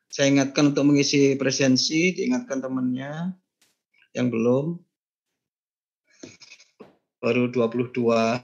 Saya ingatkan untuk mengisi presensi, diingatkan temannya yang belum. Baru 22.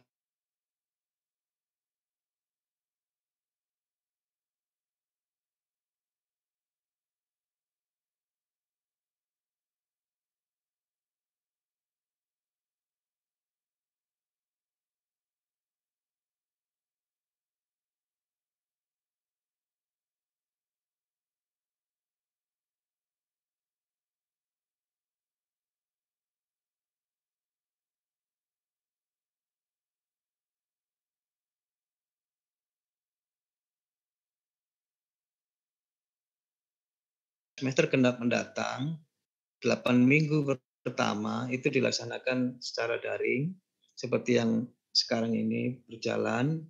Semester genap mendatang, 8 minggu pertama itu dilaksanakan secara daring, seperti yang sekarang ini berjalan.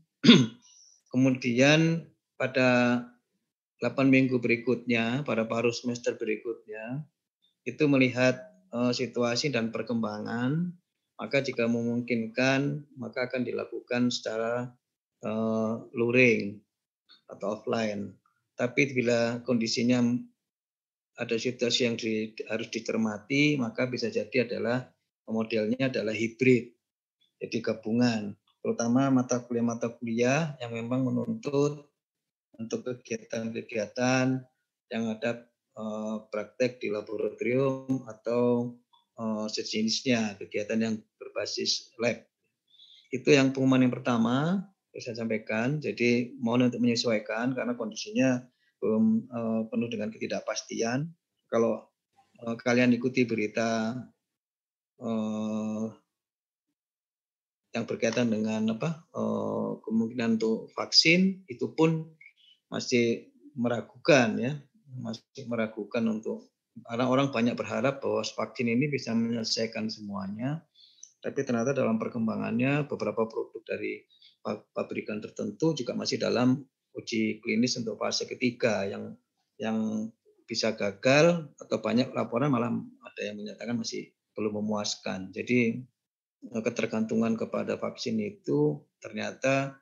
Kemudian pada 8 minggu berikutnya, pada paruh semester berikutnya, itu melihat situasi dan perkembangan, maka jika memungkinkan, maka akan dilakukan secara luring atau offline. Tapi bila kondisinya ada situasi yang harus dicermati, maka bisa jadi adalah modelnya adalah hibrid, jadi gabungan, terutama mata kuliah yang memang menuntut untuk kegiatan-kegiatan yang ada praktek di laboratorium atau sejenisnya, kegiatan yang berbasis lab. Itu yang pengumuman yang pertama saya sampaikan. Jadi mohon untuk menyesuaikan karena kondisinya belum penuh dengan ketidakpastian. Kalau kalian ikuti berita yang berkaitan dengan kemungkinan untuk vaksin, itu pun masih meragukan ya, masih meragukan untuk karena orang banyak berharap bahwa vaksin ini bisa menyelesaikan semuanya, tapi ternyata dalam perkembangannya beberapa produk dari pabrikan tertentu juga masih dalam uji klinis untuk fase ketiga yang bisa gagal atau banyak laporan malah ada yang menyatakan masih belum memuaskan. Jadi ketergantungan kepada vaksin itu ternyata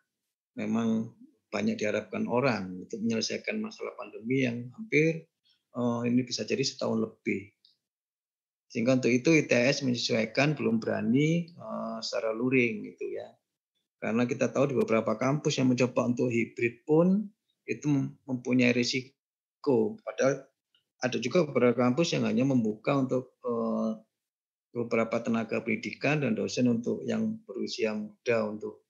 memang banyak diharapkan orang untuk menyelesaikan masalah pandemi yang hampir ini bisa jadi setahun lebih. Sehingga untuk itu ITS menyesuaikan belum berani secara luring gitu ya. Karena kita tahu di beberapa kampus yang mencoba untuk hibrid pun itu mempunyai risiko. Padahal ada juga beberapa kampus yang hanya membuka untuk beberapa tenaga pendidikan dan dosen untuk yang berusia muda untuk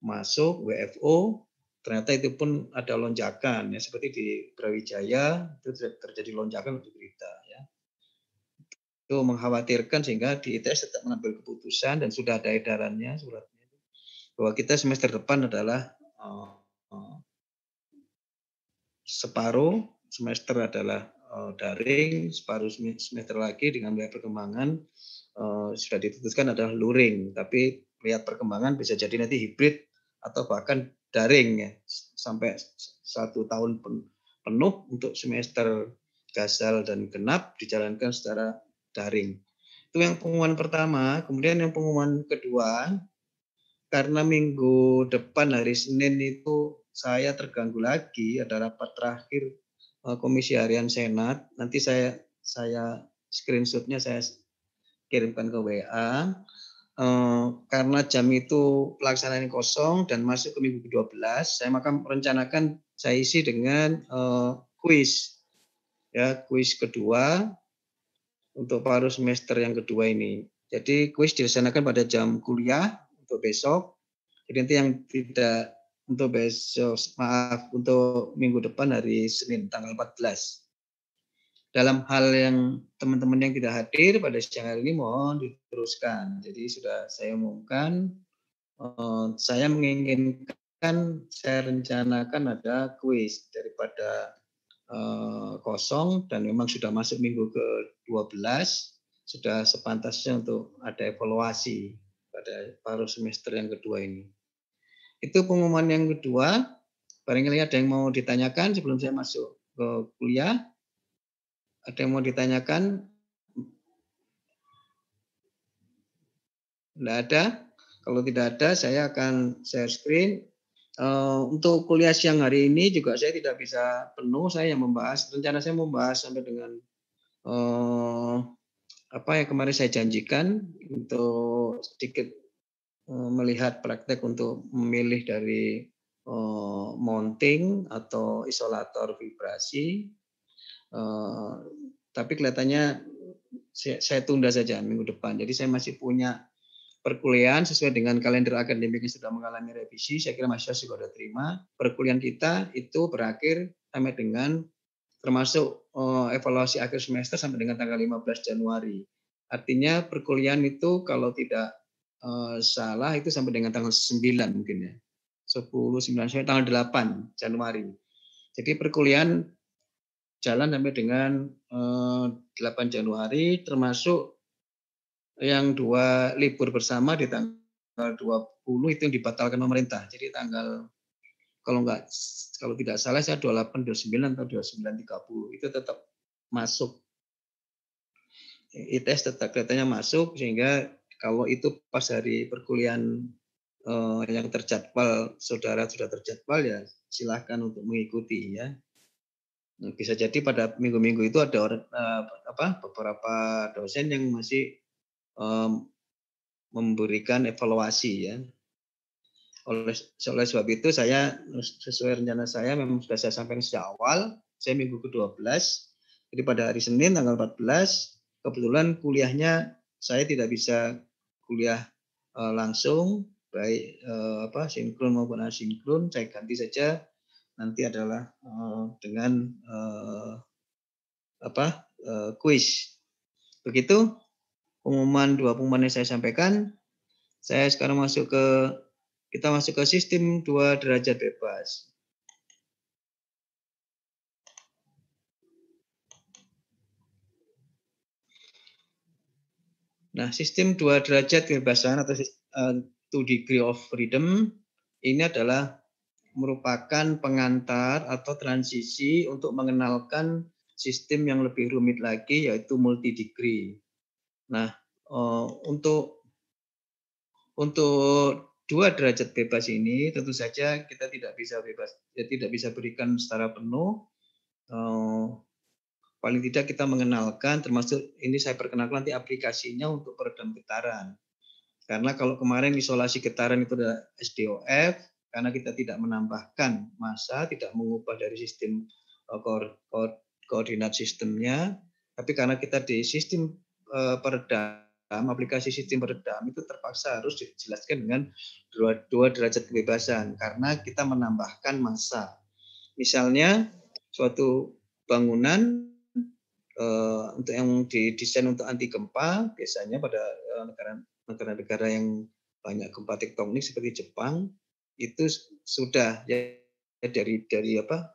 masuk WFO. Ternyata itu pun ada lonjakan ya, seperti di Brawijaya itu terjadi lonjakan di berita ya. Itu mengkhawatirkan sehingga di ITS tetap mengambil keputusan dan sudah ada edarannya suratnya bahwa kita semester depan adalah separuh semester adalah daring, separuh semester lagi dengan melihat perkembangan sudah diputuskan adalah luring, tapi lihat perkembangan bisa jadi nanti hibrid atau bahkan daring ya sampai 1 tahun penuh untuk semester gasal dan genap dijalankan secara daring. Itu yang pengumuman pertama. Kemudian yang pengumuman kedua, karena minggu depan hari Senin itu saya terganggu lagi, ada rapat terakhir Komisi Harian Senat. Nanti saya screenshotnya saya kirimkan ke WA. Karena jam itu pelaksanaan kosong dan masuk ke minggu ke-12, saya maka merencanakan saya isi dengan kuis. Ya, kuis kedua untuk paruh semester yang kedua ini. Jadi kuis dilaksanakan pada jam kuliah untuk besok. Jadi nanti yang tidak untuk besok, maaf, untuk minggu depan hari Senin tanggal 14. Dalam hal yang teman-teman yang tidak hadir pada siang hari ini mohon diteruskan. Jadi sudah saya umumkan, saya menginginkan, saya rencanakan ada kuis daripada kosong dan memang sudah masuk minggu ke-12, sudah sepantasnya untuk ada evaluasi pada paruh semester yang kedua ini. Itu pengumuman yang kedua. Barangkali ada yang mau ditanyakan sebelum saya masuk ke kuliah? Ada yang mau ditanyakan? Tidak ada. Kalau tidak ada, saya akan share screen. Untuk kuliah siang hari ini juga saya tidak bisa penuh, saya yang membahas. Rencana saya membahas sampai dengan eh, apa yang kemarin saya janjikan untuk sedikit melihat praktek untuk memilih dari mounting atau isolator vibrasi. Eh, tapi kelihatannya saya tunda saja minggu depan. Jadi saya masih punya perkuliahan sesuai dengan kalender akademik yang sudah mengalami revisi. Saya kira mahasiswa juga sudah terima. Perkuliahan kita itu berakhir sampai dengan termasuk evaluasi akhir semester sampai dengan tanggal 15 Januari. Artinya perkuliahan itu kalau tidak salah itu sampai dengan tanggal 9 mungkin ya. 10, 9, sampai tanggal 8 Januari. Jadi perkuliahan jalan sampai dengan 8 Januari termasuk yang 2 libur bersama di tanggal 20 itu yang dibatalkan pemerintah. Jadi tanggal kalau tidak salah saya 28, 29 atau 29, 30 itu tetap masuk. ITS tetap kelihatannya masuk sehingga kalau itu pas hari perkuliahan yang terjadwal saudara sudah terjadwal ya silahkan untuk mengikuti ya. Bisa jadi pada minggu-minggu itu ada beberapa dosen yang masih memberikan evaluasi ya. Oleh sebab itu saya sesuai rencana saya memang sudah saya sampaikan sejak awal, saya minggu ke-12. Jadi pada hari Senin tanggal 14 kebetulan kuliahnya saya tidak bisa kuliah langsung baik sinkron maupun asinkron, saya ganti saja nanti adalah dengan kuis. Begitu dua pengumuman yang saya sampaikan. Saya sekarang kita masuk ke sistem 2 derajat bebas. Nah, sistem 2 derajat kebebasan atau 2 degree of freedom ini adalah merupakan pengantar atau transisi untuk mengenalkan sistem yang lebih rumit lagi yaitu multi degree. Nah, untuk 2 derajat bebas ini tentu saja kita tidak bisa berikan secara penuh. Paling tidak kita mengenalkan, termasuk ini saya perkenalkan nanti aplikasinya untuk peredam getaran. Karena kalau kemarin isolasi getaran itu adalah SDOF, karena kita tidak menambahkan massa, tidak mengubah dari sistem koordinat sistemnya, tapi karena kita di sistem peredam, aplikasi sistem peredam itu terpaksa harus dijelaskan dengan 2 derajat kebebasan, karena kita menambahkan massa. Misalnya suatu bangunan untuk yang didesain untuk anti gempa, biasanya pada negara-negara yang banyak gempa tektonik seperti Jepang itu sudah ya dari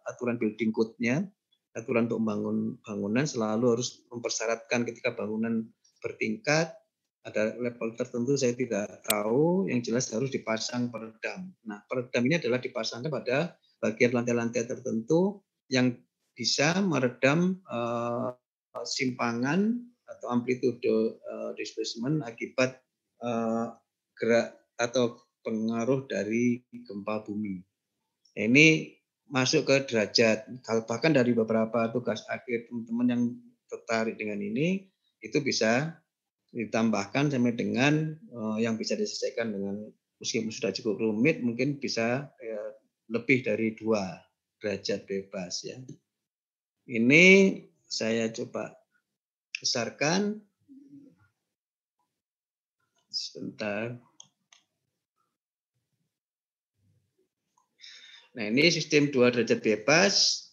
aturan building code-nya, aturan untuk membangun bangunan selalu harus mempersyaratkan ketika bangunan bertingkat ada level tertentu saya tidak tahu, yang jelas harus dipasang peredam. Nah, peredam ini adalah dipasangkan pada bagian lantai-lantai tertentu yang bisa meredam simpangan atau amplitude displacement akibat gerak atau pengaruh dari gempa bumi. Ini masuk ke derajat. Bahkan dari beberapa tugas akhir teman-teman yang tertarik dengan ini, itu bisa ditambahkan sampai dengan yang bisa diselesaikan dengan meskipun sudah cukup rumit, mungkin bisa lebih dari 2 derajat bebas ya. Ini saya coba besarkan. Sebentar. Nah, ini sistem 2 derajat bebas.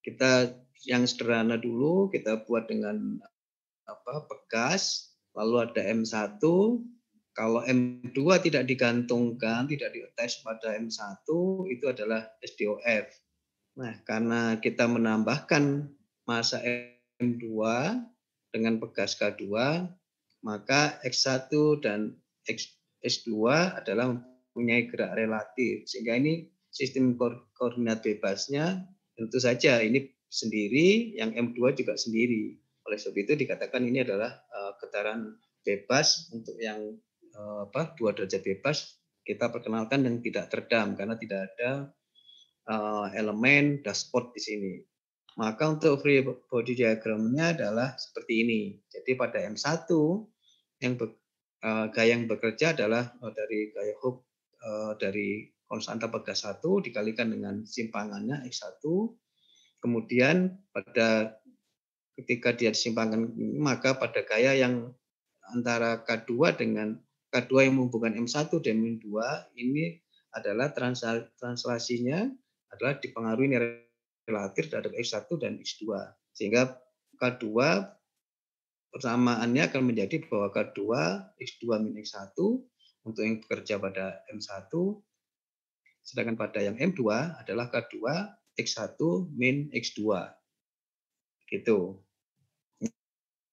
Kita yang sederhana dulu, kita buat dengan pegas, lalu ada M1. Kalau M2 tidak digantungkan, tidak diattach pada M1, itu adalah SDOF. Nah, karena kita menambahkan massa M2 dengan pegas K2, maka X1 dan X2 adalah mempunyai gerak relatif. Sehingga ini sistem koordinat bebasnya tentu saja ini sendiri, yang M2 juga sendiri. Oleh sebab itu dikatakan ini adalah getaran bebas untuk yang 2 derajat bebas kita perkenalkan yang tidak teredam karena tidak ada elemen dashboard di sini. Maka untuk free body diagramnya adalah seperti ini. Jadi pada M1 yang gaya yang bekerja adalah dari gaya Hooke dari konstanta pegas 1 dikalikan dengan simpangannya X1. Kemudian ketika dia disimpangkan maka pada gaya yang antara K2 dengan K2 yang menghubungkan M1 dan M2 ini adalah translasinya adalah dipengaruhi nilai relatif terhadap X1 dan X2. Sehingga K2 persamaannya akan menjadi bahwa K2 X2 min X1 untuk yang bekerja pada M1, sedangkan pada yang M2 adalah K2 X1 min X2. Gitu.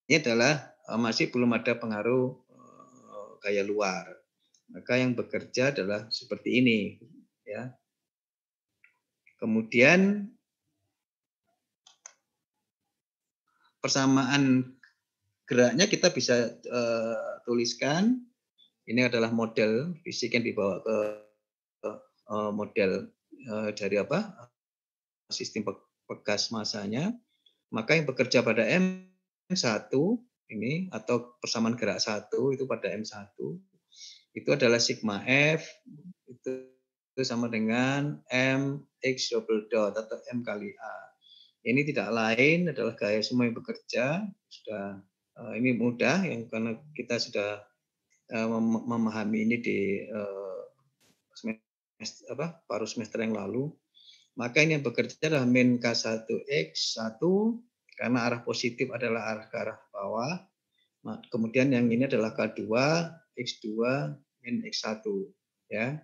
Ini adalah masih belum ada pengaruh gaya luar. Maka yang bekerja adalah seperti ini, ya. Kemudian persamaan geraknya kita bisa tuliskan. Ini adalah model fisik yang dibawa ke model dari sistem pegas masanya. Maka yang bekerja pada M1 ini atau persamaan gerak 1 itu pada M1 itu adalah sigma F itu sama dengan MX double dot atau M kali A. Ini tidak lain adalah gaya semua yang bekerja. Sudah ini mudah yang karena kita sudah memahami ini di paruh semester yang lalu. Maka ini yang bekerja adalah min K1X1 karena arah positif adalah arah ke arah bawah. Kemudian yang ini adalah K2 X2 min X1 ya.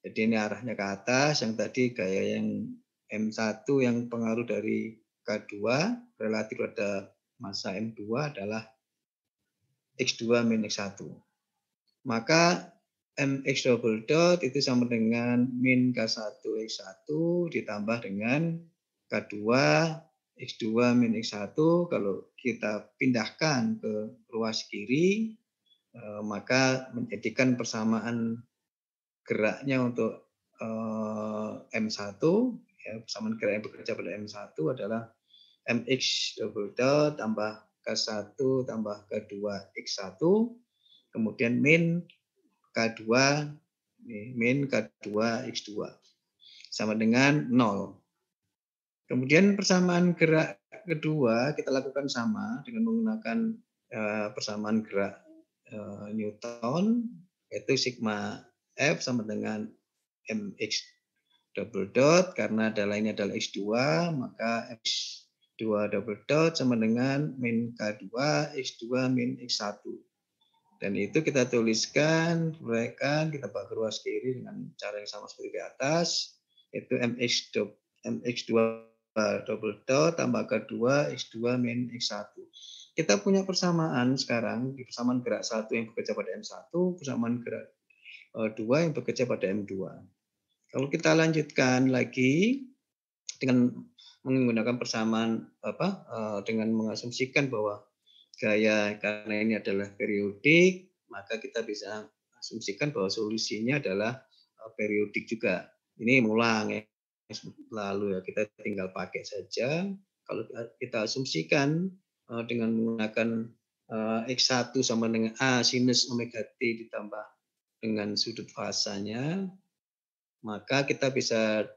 Jadi ini arahnya ke atas, yang tadi gaya yang M1 yang pengaruh dari K2 relatif pada masa M2 adalah X2 min X1. Maka MX double dot itu sama dengan min K1 X1 ditambah dengan K2 X2 min X1. Kalau kita pindahkan ke ruas kiri, maka menjadikan persamaan geraknya untuk M1, ya, persamaan gerak yang bekerja pada M1 adalah MX double dot tambah K1 tambah K2 X1, kemudian min K2 min K2 X2 sama dengan 0. Kemudian persamaan gerak kedua kita lakukan sama dengan menggunakan persamaan gerak Newton, yaitu sigma F sama dengan MX double dot karena ini adalah X2, maka X2 double dot sama dengan min K2 X2 min X1. Dan itu kita tuliskan, uraikan, kita bawa ke ruas kiri dengan cara yang sama seperti di atas, yaitu MX2 double dot tambah K2 X2 min X1. Kita punya persamaan sekarang, di persamaan gerak 1 yang bekerja pada M1, persamaan gerak 2 yang bekerja pada M2. Kalau kita lanjutkan lagi dengan menggunakan persamaan dengan mengasumsikan bahwa gaya karena ini adalah periodik, maka kita bisa asumsikan bahwa solusinya adalah periodik juga. Ini mengulang ya lalu ya, kita tinggal pakai saja. Kalau kita asumsikan dengan menggunakan X1 sama dengan A sinus omega T ditambah dengan sudut fasanya, maka kita bisa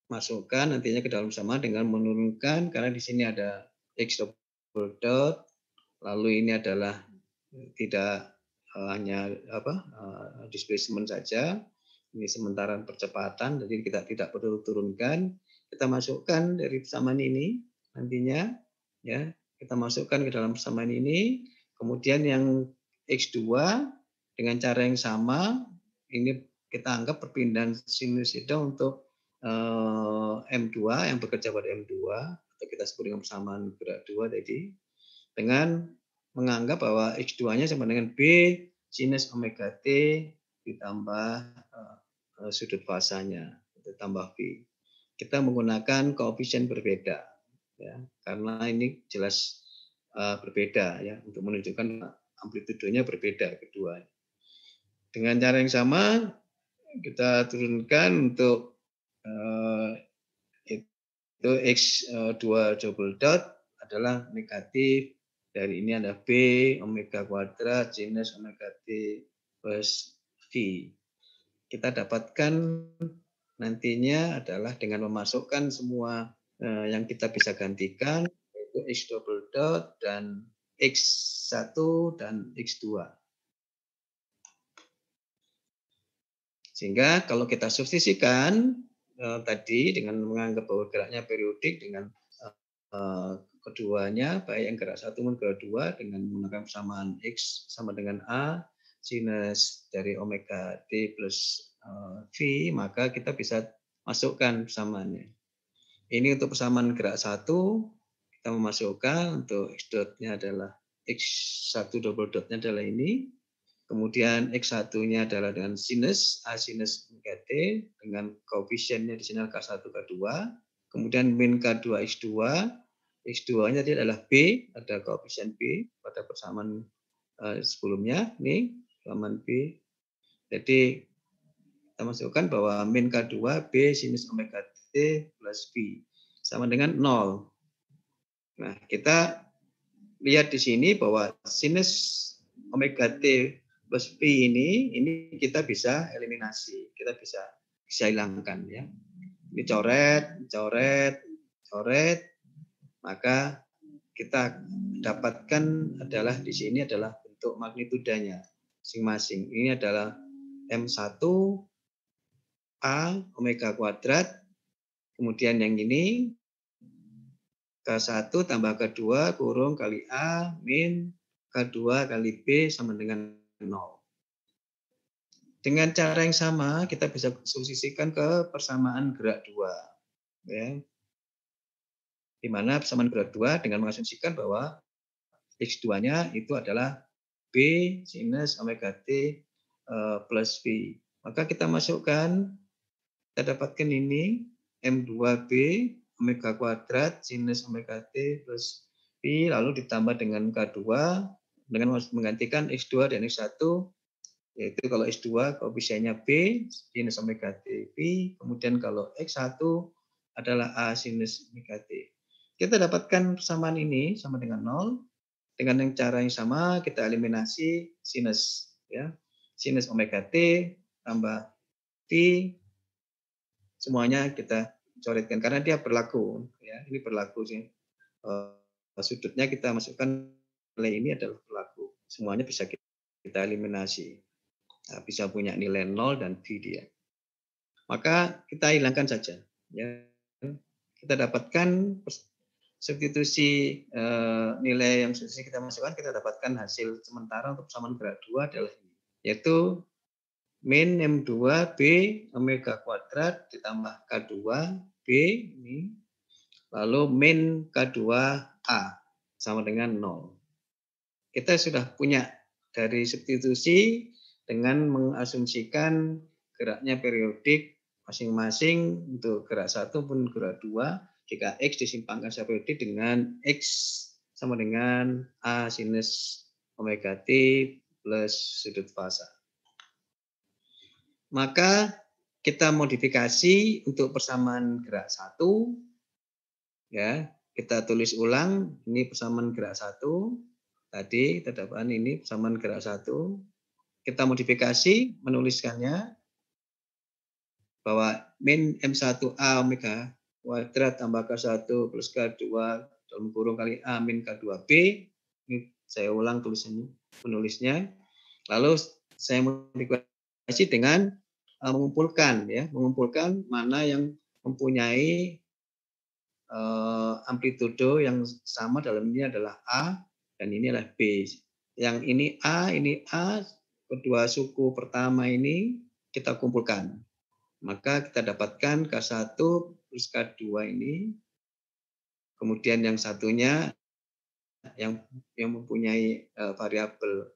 masukkan nantinya ke dalam sama dengan menurunkan, karena di sini ada X double dot, lalu ini adalah tidak hanya displacement saja, ini sementara percepatan, jadi kita tidak perlu turunkan, kita masukkan dari persamaan ini nantinya, ya kita masukkan ke dalam persamaan ini, kemudian yang X2 dengan cara yang sama, ini kita anggap perpindahan sinusida untuk M2 yang bekerja pada M2, atau kita sebut dengan persamaan gerak 2 tadi, dengan menganggap bahwa X2-nya sama dengan B sinus omega T ditambah sudut fasanya, ditambah V. Kita menggunakan koefisien berbeda, ya, karena ini jelas berbeda ya, untuk menunjukkan amplitudenya berbeda kedua. Dengan cara yang sama kita turunkan untuk itu X2 double dot adalah negatif. Dari ini ada B omega kuadrat sinus omega T plus V. Kita dapatkan nantinya adalah dengan memasukkan semua yang kita bisa gantikan, yaitu X double dot dan X1 dan X2. Sehingga kalau kita substitusikan tadi dengan menganggap bahwa geraknya periodik dengan keduanya, baik yang gerak 1 maupun gerak 2 dengan menggunakan persamaan X sama dengan A sinus dari omega T plus V, maka kita bisa masukkan persamaannya. Ini untuk persamaan gerak 1, kita memasukkan untuk X dotnya adalah X1 double dotnya adalah ini. Kemudian X1-nya adalah dengan sinus, A sinus omega T, dengan koefisiennya di sini K1, K2. Kemudian min K2 X2, X2-nya tadi adalah B, ada koefisien B pada persamaan sebelumnya, ini persamaan B. Jadi kita masukkan bahwa min K2 B sinus omega T plus B sama dengan 0. Nah, kita lihat di sini bahwa sinus omega T plus P ini kita bisa eliminasi, kita bisa hilangkan ya. Ini coret, maka kita dapatkan adalah di sini adalah bentuk magnitudanya masing-masing. Ini adalah M1 A omega kuadrat, kemudian yang ini K1 tambah K2 kurung kali A min K2 kali B sama dengan 0. Dengan cara yang sama kita bisa substitusikan ke persamaan gerak 2. Ya. Di mana persamaan gerak 2 dengan mengasumsikan bahwa X2-nya itu adalah B sinus omega T plus V. Maka kita masukkan, kita dapatkan ini M2B omega kuadrat sinus omega T plus V, lalu ditambah dengan K2 dengan menggantikan X2 dan X1, yaitu kalau X2 koefisiennya B sinus omega T V, kemudian kalau X1 adalah A sinus omega T. Kita dapatkan persamaan ini sama dengan 0. Dengan cara yang sama kita eliminasi sinus ya. Sinus omega T tambah T, semuanya kita coretkan karena dia berlaku ya. Ini berlaku sih. Sudutnya kita masukkan nilai ini adalah berlaku. Semuanya bisa kita eliminasi. Nah, bisa punya nilai 0 dan V dia. Maka kita hilangkan saja. Ya. Kita dapatkan substitusi nilai yang substitusi kita masukkan, kita dapatkan hasil sementara untuk persamaan gerak 2 adalah ini. Yaitu min M2B omega kuadrat ditambah K2 B ini, lalu min K2A sama dengan 0. Kita sudah punya dari substitusi dengan mengasumsikan geraknya periodik masing-masing untuk gerak 1 pun gerak 2, jika X disimpangkan secara periodik dengan X sama dengan A sinus omega T plus sudut fasa. Maka kita modifikasi untuk persamaan gerak 1, ya, kita tulis ulang, ini persamaan gerak 1, tadi kita dapatkan ini persamaan gerak 1, kita modifikasi menuliskannya bahwa min M1A omega kuadrat tambah K1 plus K2 dalam kurung kali A min K2B, ini saya ulang tulisannya, menulisnya, lalu saya modifikasi dengan mengumpulkan mana yang mempunyai amplitudo yang sama, dalam ini adalah A dan ini adalah B. Yang ini A, kedua suku pertama ini kita kumpulkan. Maka kita dapatkan K1 plus K2 ini. Kemudian yang satunya yang mempunyai variabel,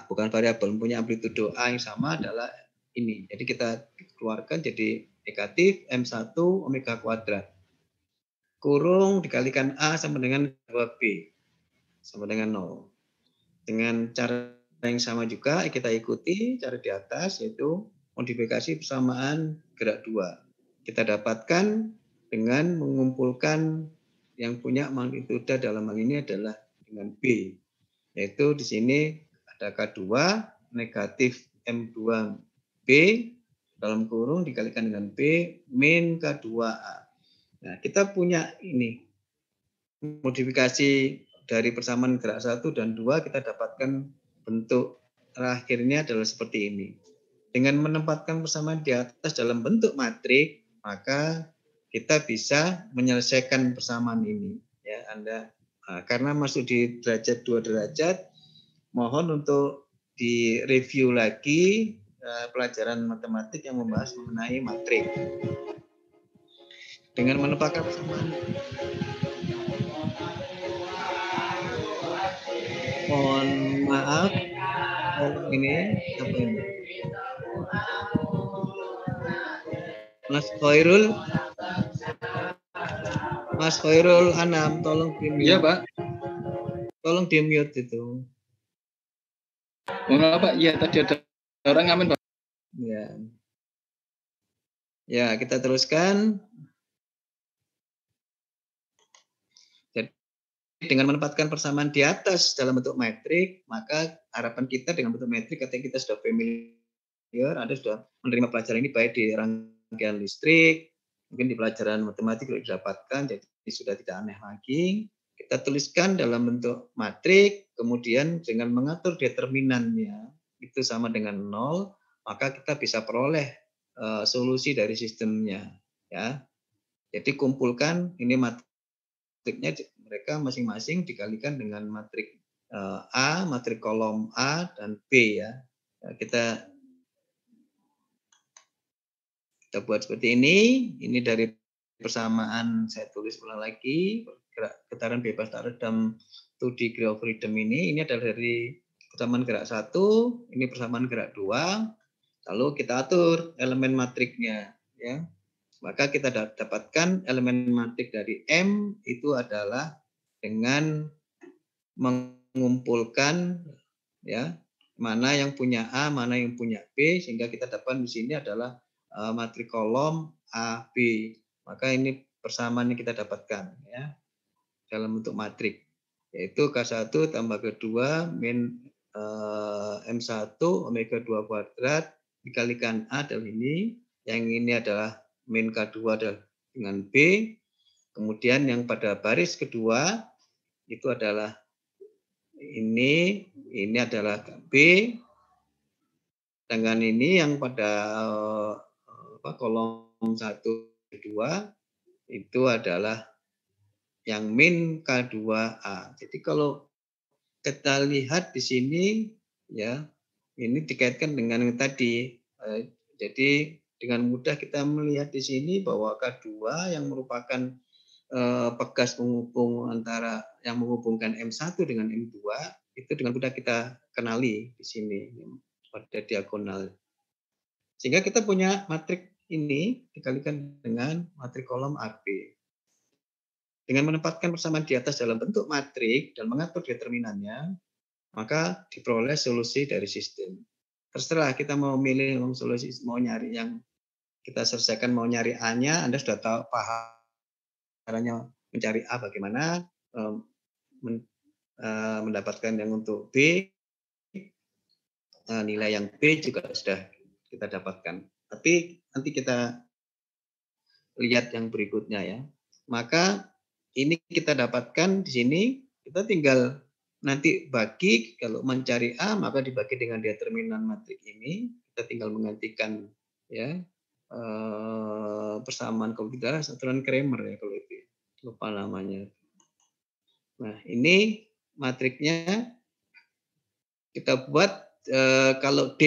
bukan variabel, mempunyai amplitudo A yang sama adalah ini. Jadi kita keluarkan jadi negatif M1 omega kuadrat. Kurung dikalikan A sama dengan 2B. Sama dengan 0. Dengan cara yang sama juga kita ikuti cara di atas, yaitu modifikasi persamaan gerak 2. Kita dapatkan dengan mengumpulkan yang punya magnitudo dalam hal ini adalah dengan B, yaitu di sini ada K2 negatif M2B dalam kurung dikalikan dengan B min K2A. Nah, kita punya ini modifikasi dari persamaan gerak 1 dan 2, kita dapatkan bentuk terakhirnya adalah seperti ini. Dengan menempatkan persamaan di atas dalam bentuk matrik, maka kita bisa menyelesaikan persamaan ini. Ya, karena masuk di derajat 2 derajat, mohon untuk direview lagi pelajaran matematik yang membahas mengenai matrik. Dengan menempatkan persamaan, mohon maaf, ini apa ini? Mas Khairul Anam, tolong di-mute. Iya, Pak. Tolong di-mute itu. Mohon Pak, iya tadi ada orang ngamen, Pak. Ya. Ya, kita teruskan. Jadi dengan menempatkan persamaan di atas dalam bentuk metrik, maka harapan kita dengan bentuk metrik ketika kita sudah familiar, Anda sudah menerima pelajaran ini baik di rangkaian listrik, mungkin di pelajaran matematik sudah didapatkan, jadi sudah tidak aneh lagi. Kita tuliskan dalam bentuk matrik, kemudian dengan mengatur determinannya itu sama dengan 0, maka kita bisa peroleh solusi dari sistemnya. Ya, jadi kumpulkan ini matriknya, mereka masing-masing dikalikan dengan matrik A, matrik kolom A dan B ya. Kita buat seperti ini. Ini dari persamaan, saya tulis ulang lagi, getaran bebas tak redam 2 degree of freedom ini adalah dari persamaan gerak 1, ini persamaan gerak 2, lalu kita atur elemen matriknya ya. Maka kita dapatkan elemen matrik dari M itu adalah dengan mengumpulkan ya, mana yang punya A, mana yang punya B, sehingga kita dapat di sini adalah matrik kolom A, B. Maka ini persamaan yang kita dapatkan ya dalam bentuk matrik, yaitu K1 tambah K2 min M1 omega 2 kuadrat dikalikan A dalam ini, yang ini adalah min K2 adalah dengan B, kemudian yang pada baris kedua itu adalah ini adalah B, dengan ini yang pada kolom 1, 2 itu adalah yang min K2A. Jadi kalau kita lihat di sini ya, ini dikaitkan dengan yang tadi. Jadi dengan mudah kita melihat di sini bahwa K2 yang merupakan pegas penghubung antara yang menghubungkan M1 dengan M2 itu dengan mudah kita kenali di sini pada diagonal. Sehingga kita punya matrik ini dikalikan dengan matrik kolom AB. Dengan menempatkan persamaan di atas dalam bentuk matrik dan mengatur determinannya, maka diperoleh solusi dari sistem. Terserah kita mau milih solusi, mau nyari yang kita selesaikan, mau nyari A-nya, Anda sudah tahu paham caranya mencari A bagaimana, mendapatkan yang untuk B, nilai yang B juga sudah kita dapatkan. Tapi nanti kita lihat yang berikutnya ya. Maka ini kita dapatkan di sini, kita tinggal nanti bagi, kalau mencari A maka dibagi dengan determinan matrik ini, kita tinggal menggantikan ya persamaan, kalau tidak aturan Kramer ya kalau itu, lupa namanya. Nah ini matriknya kita buat kalau D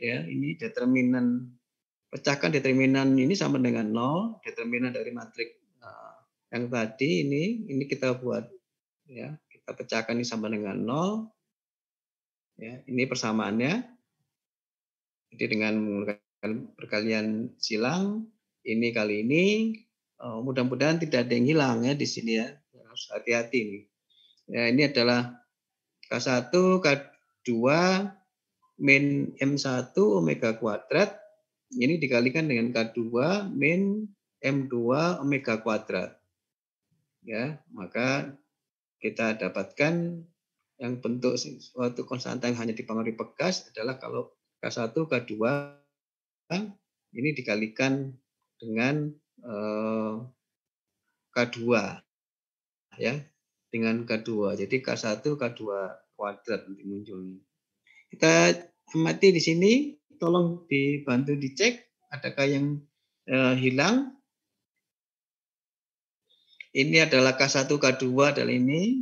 ya, ini determinan, pecahkan determinan ini sama dengan 0, determinan dari matrik yang tadi ini kita buat ya, kita pecahkan ini sama dengan 0 ya, ini persamaannya. Jadi dengan menggunakan perkalian silang ini kali ini, mudah-mudahan tidak ada yang hilang ya di sini ya, harus hati-hati nih ya. Ini adalah K1, K2 min M1 omega kuadrat ini dikalikan dengan K2 min M2 omega kuadrat. Ya, maka kita dapatkan yang bentuk suatu konstanta yang hanya dipengaruhi pegas adalah kalau K1, K2 ini dikalikan dengan K2 ya, dengan K2. Jadi K1, K2 kuadrat nanti munculnya. Kita amati di sini, tolong dibantu dicek adakah yang hilang. Ini adalah K1, K2 adalah ini.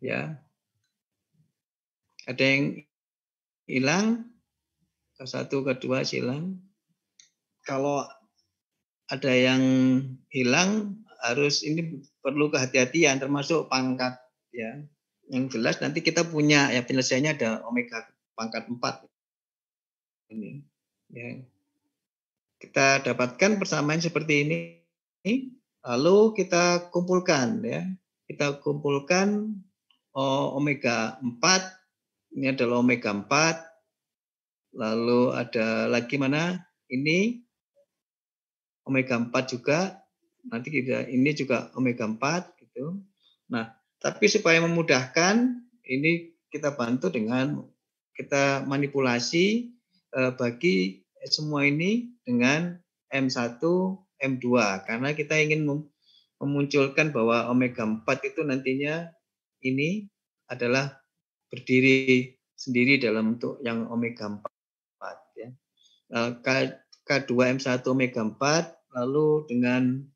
Ya. Ada yang hilang? K1, K2 hilang. Kalau ada yang hilang, harus ini perlu kehati-hatian termasuk pangkat ya. Yang jelas nanti kita punya ya penyelesaiannya ada omega pangkat 4 ini. Ya. Kita dapatkan persamaan seperti ini. Lalu kita kumpulkan ya. Kita kumpulkan omega 4. Ini adalah omega 4. Lalu ada lagi mana? Ini omega 4 juga. Nanti kita ini juga omega 4 gitu. Nah, tapi supaya memudahkan ini kita bantu dengan kita manipulasi bagi semua ini dengan M1, M2 karena kita ingin memunculkan bahwa omega 4 itu nantinya ini adalah berdiri sendiri dalam bentuk yang omega 4 ya. K2M1 omega 4 lalu dengan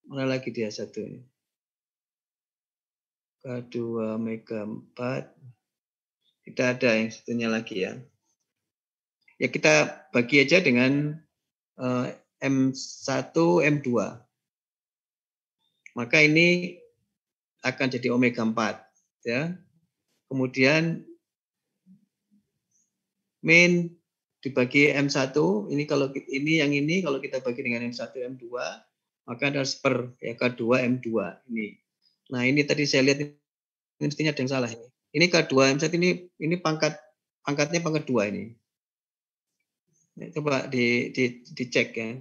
mana lagi dia satu ini? K2 omega 4 tidak ada yang satunya lagi ya. Ya kita bagi aja dengan M1 M2. Maka ini akan jadi omega 4 ya. Kemudian min dibagi M1, ini kalau ini yang ini kalau kita bagi dengan M1 M2 maka ada seper ya K2 M2 ini. Nah, ini tadi saya lihat ini mestinya ada yang salah ini. Ini K2 M1 ini pangkatnya pangkat 2 ini. Nah, coba dicek ya.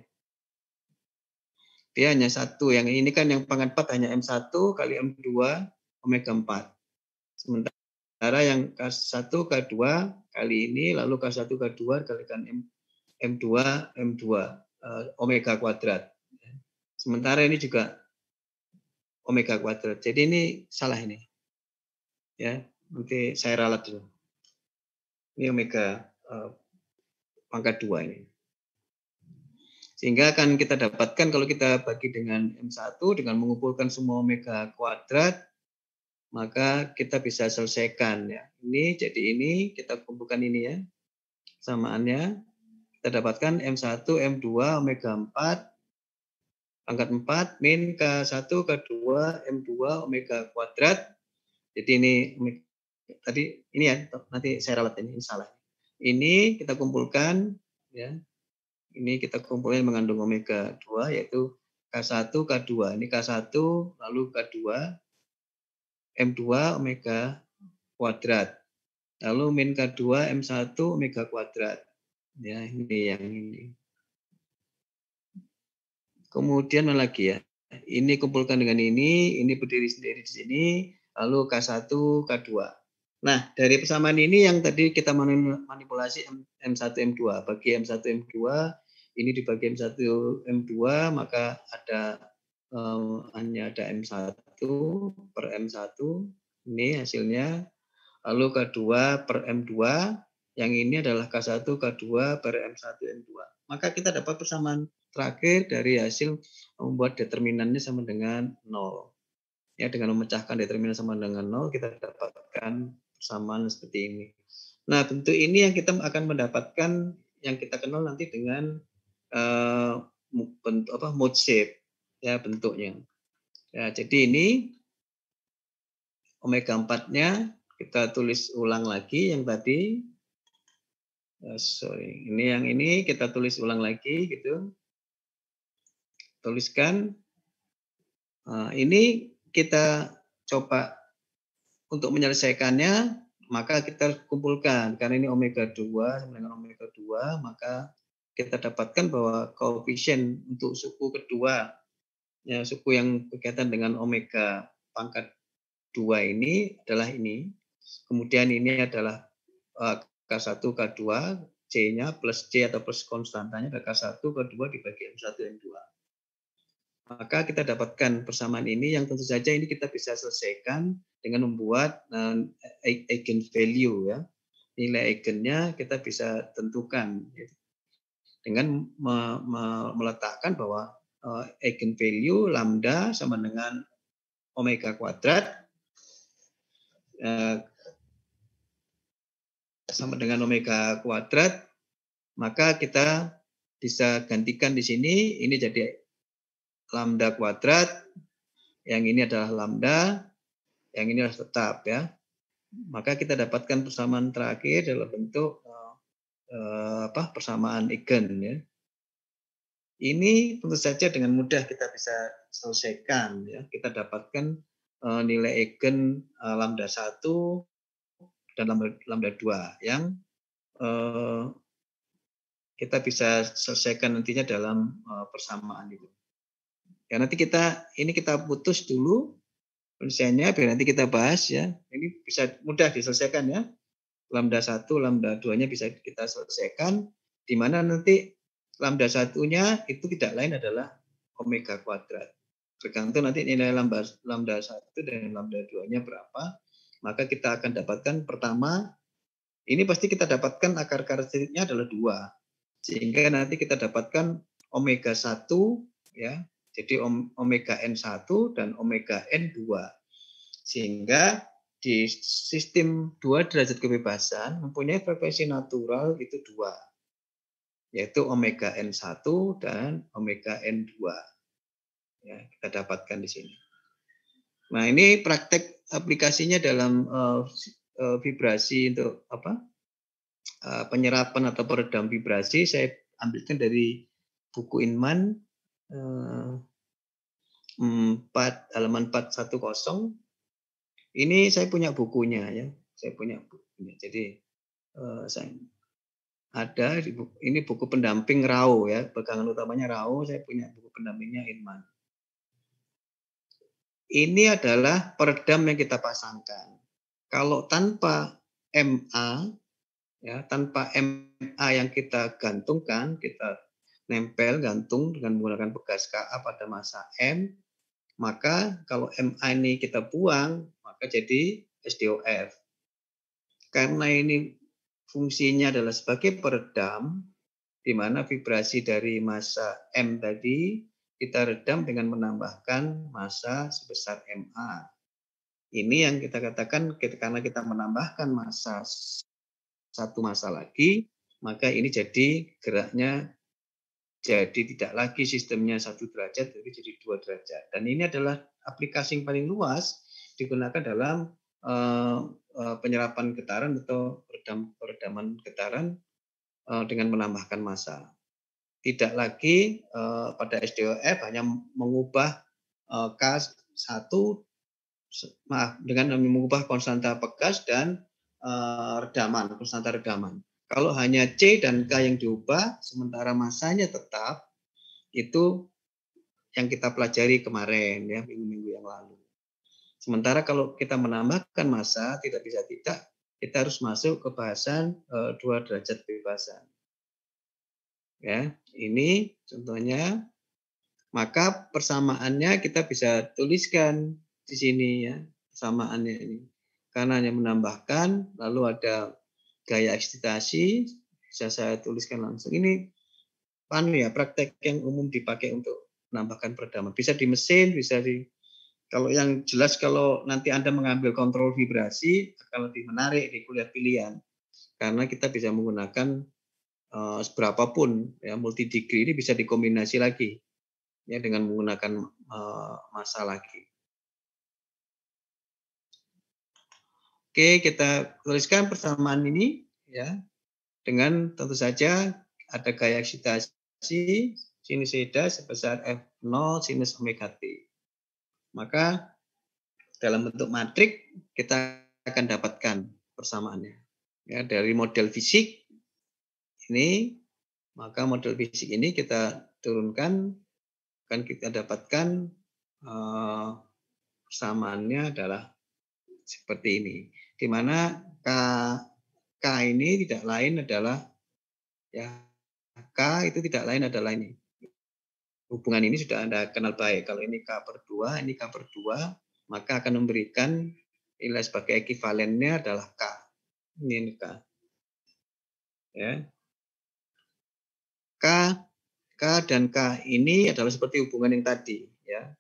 Dia hanya satu, yang ini kan yang pangkat 4 hanya M1 kali M2 omega 4. Sementara yang K1 K2 kali ini lalu K1 K2 kalikan M2 M2 omega kuadrat. Sementara ini juga omega kuadrat. Jadi ini salah ini. Ya, nanti saya ralat dulu. Ini omega pangkat 2 ini. Sehingga akan kita dapatkan kalau kita bagi dengan M1 dengan mengumpulkan semua omega kuadrat, maka kita bisa selesaikan ya. Ini jadi ini kita kumpulkan ini ya. Samaannya kita dapatkan M1 M2 omega 4 pangkat 4 min K1 K2 M2 omega kuadrat. Jadi ini tadi ini ya, nanti saya ralat ini salah. Ini kita kumpulkan ya. Ini kita kumpulkan mengandung omega 2 yaitu K1 K2. Ini K1 lalu K2 M2 omega kuadrat. Lalu min K2 M1 omega kuadrat. Ya, ini yang ini. Kemudian mana lagi ya? Ini kumpulkan dengan ini berdiri sendiri di sini, lalu K1 K2. Nah, dari persamaan ini yang tadi kita manipulasi M1 M2. Bagi M1 M2 ini dibagi M1 M2 maka ada hanya ada M1 per M1 ini hasilnya, lalu K2 per M2 yang ini adalah K1 K2 per M1 M2. Maka kita dapat persamaan terakhir dari hasil membuat determinannya sama dengan 0. Ya, dengan memecahkan determinan sama dengan 0 kita dapatkan persamaan seperti ini. Nah, bentuk ini yang kita akan mendapatkan yang kita kenal nanti dengan bentuk mode shape ya bentuknya. Ya, jadi ini omega 4-nya kita tulis ulang lagi yang tadi. Ini yang ini kita tulis ulang lagi gitu. Tuliskan. Ini kita coba untuk menyelesaikannya maka kita kumpulkan karena ini omega 2 sama dengan omega 2 maka kita dapatkan bahwa koefisien untuk suku kedua ya suku yang berkaitan dengan omega pangkat 2 ini adalah ini. Kemudian ini adalah K1, K2, C-nya plus C atau plus konstantanya adalah K1, K2 dibagi M1, M2. Maka kita dapatkan persamaan ini yang tentu saja ini kita bisa selesaikan dengan membuat eigenvalue ya. Nilai eigennya kita bisa tentukan dengan meletakkan bahwa eigenvalue lambda sama dengan omega kuadrat sama dengan omega kuadrat, maka kita bisa gantikan di sini ini jadi lambda kuadrat, yang ini adalah lambda, yang ini adalah tetap ya. Maka kita dapatkan persamaan terakhir dalam bentuk persamaan eigen ya. Ini tentu saja dengan mudah kita bisa selesaikan ya. Kita dapatkan nilai eigen lambda 1 dan lambda 2 yang kita bisa selesaikan nantinya dalam persamaan itu. Ya nanti kita putus dulu penyelesaiannya biar nanti kita bahas ya. Ini bisa mudah diselesaikan ya. Lambda 1, lambda 2-nya bisa kita selesaikan di mana nanti lambda 1-nya itu tidak lain adalah omega kuadrat. Tergantung nanti nilai lambda 1 dan lambda 2-nya berapa, maka kita akan dapatkan pertama ini pasti kita dapatkan akar karakteristiknya adalah 2. Sehingga nanti kita dapatkan omega 1 ya. Jadi omega N1 dan omega N2. Sehingga di sistem 2 derajat kebebasan mempunyai frekuensi natural itu 2. Yaitu omega N1 dan omega N2. Ya, kita dapatkan di sini. Nah, ini praktek aplikasinya dalam vibrasi untuk penyerapan atau peredam vibrasi saya ambilkan dari buku Inman halaman 410. Ini saya punya bukunya ya. Saya punya bukunya. Jadi saya ada di buku, ini buku pendamping Rao ya. Pegangan utamanya Rao, saya punya buku pendampingnya Inman. Ini adalah peredam yang kita pasangkan. Kalau tanpa MA ya, tanpa MA yang kita gantungkan, kita nempel gantung dengan menggunakan bekas Ka pada massa M, maka kalau MA ini kita buang, maka jadi SDOF. Karena ini fungsinya adalah sebagai peredam, di mana vibrasi dari massa M tadi kita redam dengan menambahkan massa sebesar MA. Ini yang kita katakan karena kita menambahkan massa satu massa lagi, maka ini jadi geraknya jadi tidak lagi sistemnya 1 derajat, tapi jadi 2 derajat. Dan ini adalah aplikasi yang paling luas digunakan dalam penyerapan getaran atau peredaman getaran dengan menambahkan massa. Tidak lagi pada SDOF hanya mengubah K1 dengan mengubah konstanta pegas dan konstanta redaman. Kalau hanya C dan K yang diubah, sementara massanya tetap, itu yang kita pelajari kemarin ya minggu-minggu yang lalu. Sementara kalau kita menambahkan massa, tidak bisa tidak, kita harus masuk ke bahasan 2 derajat kebebasan. Ya, ini contohnya. Maka persamaannya kita bisa tuliskan di sini ya, persamaannya ini. Karena hanya menambahkan, lalu ada gaya eksitasi, bisa saya tuliskan langsung. Ini praktek yang umum dipakai untuk menambahkan peredaman. Bisa di mesin, bisa di kalau yang jelas kalau nanti Anda mengambil kontrol vibrasi akan lebih menarik di kuliah pilihan. Karena kita bisa menggunakan seberapapun ya multi degree ini bisa dikombinasi lagi ya dengan menggunakan massa lagi. Oke, kita tuliskan persamaan ini ya dengan tentu saja ada gaya eksitasi sinusida sebesar F0 sinus omega T. Maka dalam bentuk matrik, kita akan dapatkan persamaannya. Ya, dari model fisik ini, maka model fisik ini kita turunkan, akan kita dapatkan persamaannya adalah seperti ini, di mana K ini tidak lain adalah ya K itu tidak lain adalah ini. Hubungan ini sudah Anda kenal baik. Kalau ini K/2, ini K/2, maka akan memberikan nilai sebagai ekivalennya adalah K. Ini K. Ya. K dan K ini adalah seperti hubungan yang tadi, ya.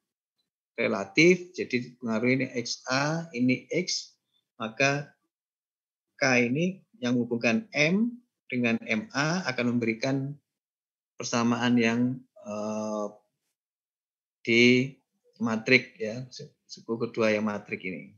Relatif, jadi pengaruh ini XA, ini X, maka K ini yang menghubungkan M dengan MA akan memberikan persamaan yang di matrik, ya, suku kedua yang matrik ini.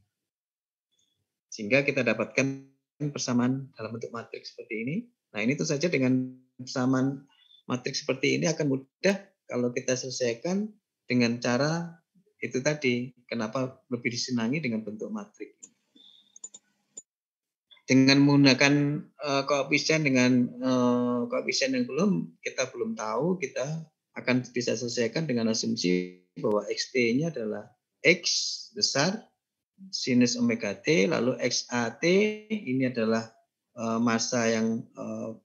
Sehingga kita dapatkan persamaan dalam bentuk matrik seperti ini. Nah, ini tentu saja dengan persamaan matrik seperti ini akan mudah kalau kita selesaikan dengan cara itu tadi. Kenapa lebih disenangi dengan bentuk matrik? Dengan menggunakan koefisien dengan koefisien yang kita belum tahu, kita akan bisa selesaikan dengan asumsi bahwa XT-nya adalah X besar sinus omega T, lalu XAT ini adalah massa yang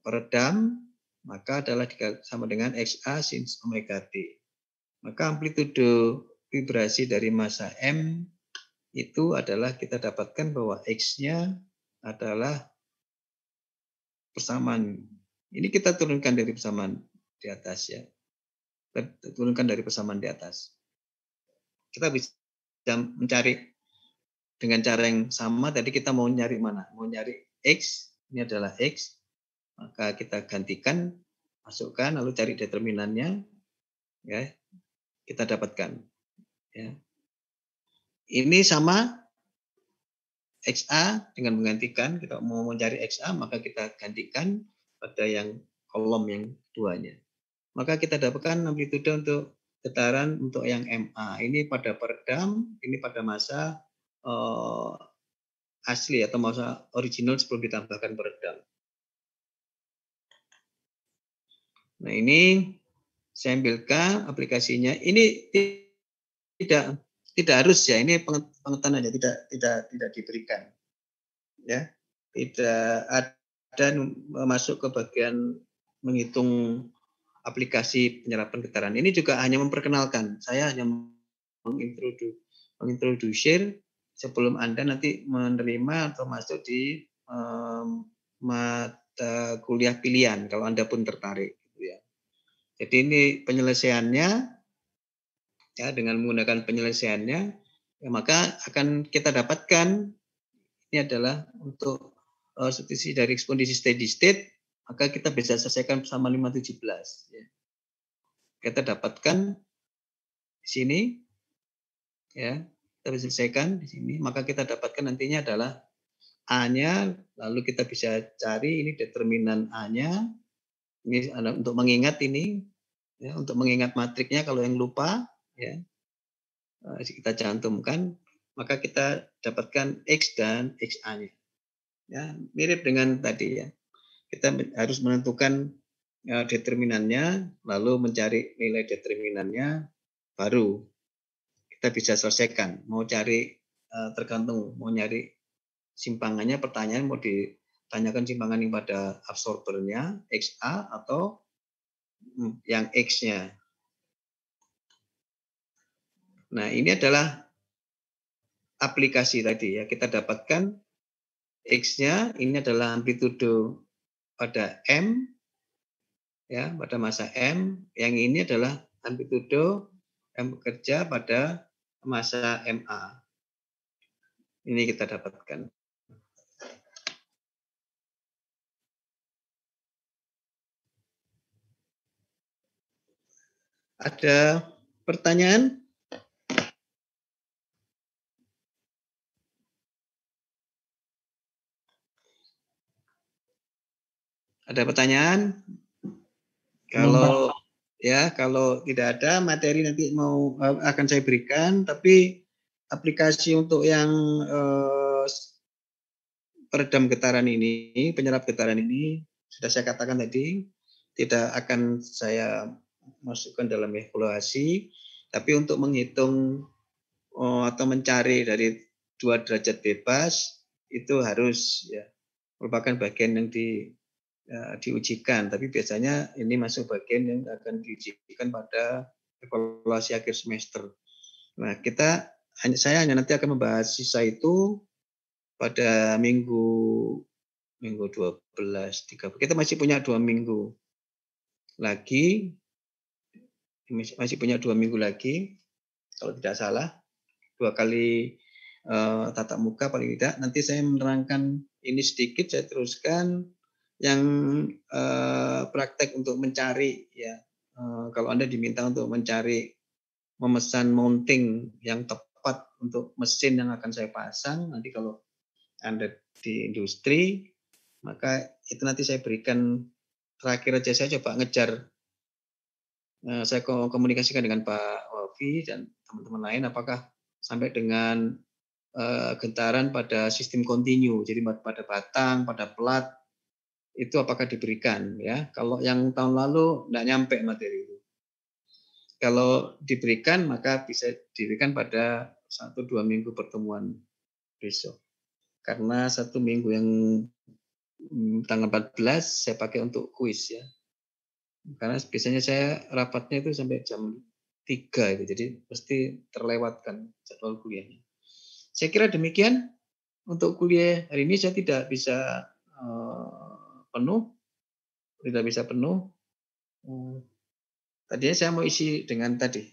peredam, maka adalah sama dengan XA sinus omega T. Maka amplitude vibrasi dari massa M itu adalah kita dapatkan bahwa X-nya adalah persamaan. Ini kita turunkan dari persamaan di atas, ya. Kita turunkan dari persamaan di atas. Kita bisa mencari dengan cara yang sama. Tadi kita mau nyari mana? Mau nyari X, ini adalah X. Maka kita gantikan, masukkan, lalu cari determinannya, ya. Kita dapatkan, ya. Ini sama XA dengan menggantikan, kita mau mencari XA, maka kita gantikan pada yang kolom yang keduanya. Maka kita dapatkan amplitude untuk getaran untuk yang MA. Ini pada peredam, ini pada massa asli atau massa original sebelum ditambahkan peredam. Nah, ini saya ambilkan aplikasinya. Ini tidak harus, ya, ini pengetahuan aja, tidak diberikan, ya, tidak ada masuk ke bagian menghitung aplikasi penyerapan getaran. Ini juga hanya memperkenalkan, saya hanya mengintrodusir sebelum Anda nanti menerima atau masuk di mata kuliah pilihan kalau Anda pun tertarik, gitu ya. Jadi ini penyelesaiannya, ya, dengan menggunakan penyelesaiannya, ya, maka akan kita dapatkan ini adalah untuk substitusi dari kondisi steady state, maka kita bisa selesaikan bersama 517. Ya. Kita dapatkan di sini, ya, kita bisa selesaikan di sini, maka kita dapatkan nantinya adalah A-nya, lalu kita bisa cari ini determinan A-nya, ini untuk mengingat ini, ya, untuk mengingat matriknya kalau yang lupa, ya, kita cantumkan, maka kita dapatkan X dan XA-nya. Ya, mirip dengan tadi, ya. Kita harus menentukan determinannya, lalu mencari nilai determinannya, baru kita bisa selesaikan. Mau cari tergantung mau nyari simpangannya, pertanyaan mau ditanyakan simpangan yang pada absorbernya XA atau yang X-nya. Nah, ini adalah aplikasi tadi, ya. Kita dapatkan X-nya, ini adalah amplitude pada M, ya, pada massa M. Yang ini adalah amplitude M bekerja pada massa MA. Ini kita dapatkan. Ada pertanyaan? Ada pertanyaan? Kalau tidak ada, materi nanti akan saya berikan, tapi aplikasi untuk yang peredam getaran ini, penyerap getaran ini, sudah saya katakan tadi, tidak akan saya masukkan dalam evaluasi, tapi untuk menghitung atau mencari dari 2 derajat bebas, itu harus ya merupakan bagian yang diujikan, tapi biasanya ini masuk bagian yang akan diujikan pada evaluasi akhir semester. Nah, saya hanya nanti akan membahas sisa itu pada minggu 12, 13. Kita masih punya 2 minggu lagi, masih punya 2 minggu lagi, kalau tidak salah, 2 kali tatap muka paling tidak. Nanti saya menerangkan ini sedikit, saya teruskan yang praktek untuk mencari ya. Kalau Anda diminta untuk memesan mounting yang tepat untuk mesin yang akan saya pasang, nanti kalau Anda di industri, maka itu nanti saya berikan, terakhir aja saya coba ngejar, saya komunikasikan dengan Pak Wafi dan teman-teman lain, apakah sampai dengan gentaran pada sistem kontinu, jadi pada batang, pada plat, itu apakah diberikan ya. Kalau yang tahun lalu tidak nyampe materi itu. Kalau diberikan maka bisa diberikan pada 1-2 minggu pertemuan besok. Karena 1 minggu yang tanggal 14 saya pakai untuk kuis ya. Karena biasanya saya rapatnya itu sampai jam 3 itu, jadi pasti terlewatkan jadwal kuliahnya. Saya kira demikian untuk kuliah hari ini. Saya tidak bisa penuh. Tadinya saya mau isi dengan tadi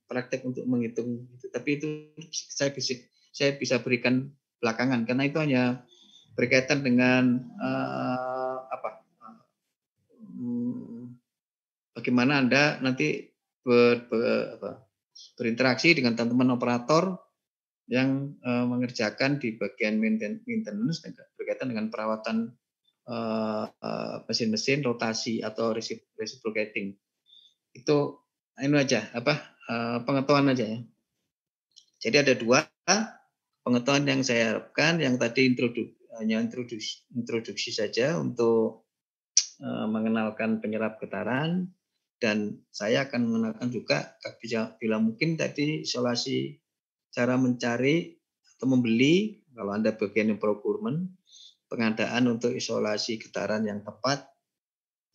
praktek untuk menghitung itu, tapi itu saya bisa berikan belakangan karena itu hanya berkaitan dengan bagaimana Anda nanti berinteraksi dengan teman-teman operator yang mengerjakan di bagian maintenance berkaitan dengan perawatan mesin-mesin rotasi atau reciprocating. Itu ini aja pengetahuan aja ya. Jadi ada 2 pengetahuan yang saya harapkan. Yang tadi introduksi saja untuk mengenalkan penyerap getaran, dan saya akan mengenalkan juga bila mungkin tadi isolasi, cara mencari atau membeli, kalau Anda bagian yang procurement, pengadaan untuk isolasi getaran yang tepat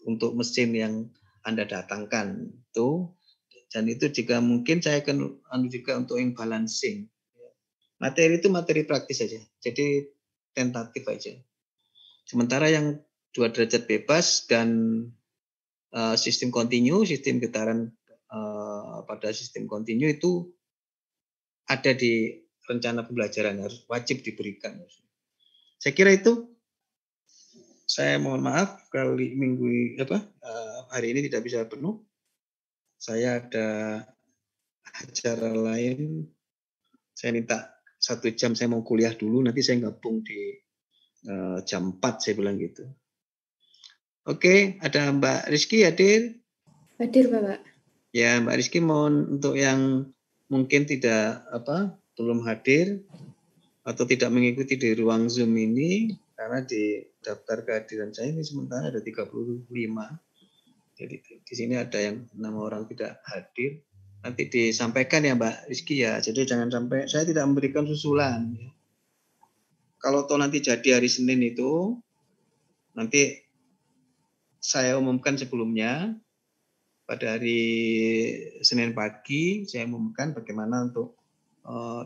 untuk mesin yang Anda datangkan itu. Dan itu jika mungkin saya akan juga untuk yang balancing. Materi itu materi praktis saja, jadi tentatif aja. Sementara yang 2 derajat bebas dan sistem kontinu, sistem getaran pada sistem kontinu itu ada di rencana pembelajaran, harus wajib diberikan. Saya kira itu. Saya mohon maaf kali hari ini tidak bisa penuh. Saya ada acara lain. Saya minta 1 jam saya mau kuliah dulu, nanti saya gabung di jam 4 saya bilang gitu. Oke, ada Mbak Rizky hadir? Hadir, Bapak. Ya, Mbak Rizky mohon untuk yang mungkin belum hadir atau tidak mengikuti di ruang Zoom ini, karena di daftar kehadiran saya ini sementara ada 35. Jadi di sini ada yang 6 orang tidak hadir. Nanti disampaikan ya Mbak Rizky ya. Jadi jangan sampai saya tidak memberikan susulan. Kalau toh nanti jadi hari Senin itu, nanti saya umumkan sebelumnya. Pada hari Senin pagi saya umumkan bagaimana untuk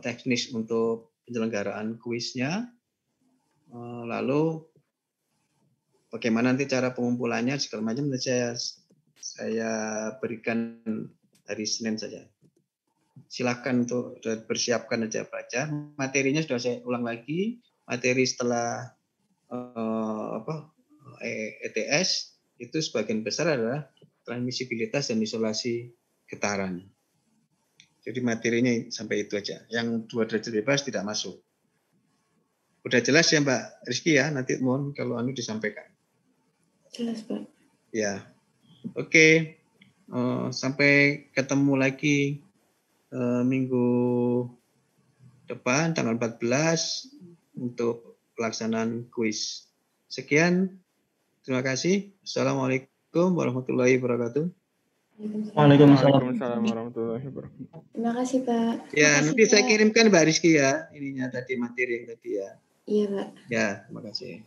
teknis untuk penyelenggaraan kuisnya. Lalu bagaimana nanti cara pengumpulannya segala macam saya berikan hari Senin saja. Silakan untuk bersiapkan aja baca. Materinya sudah saya ulang lagi. Materi setelah ETS itu sebagian besar adalah transmisibilitas dan isolasi getaran. Jadi materinya sampai itu aja. Yang 2 derajat bebas tidak masuk. Udah jelas ya Mbak Rizky ya? Nanti mohon kalau disampaikan. Jelas, Pak. Ya. Oke. Sampai ketemu lagi minggu depan tanggal 14 untuk pelaksanaan kuis. Sekian, terima kasih. Assalamualaikum warahmatullahi wabarakatuh. Waalaikumsalam warahmatullahi wabarakatuh. Terima kasih, Pak. Ya, Makasih, nanti saya Pak. kirimkan Mbak Rizky ya, ininya tadi materi yang tadi ya. Iya, Pak. Ya, terima kasih.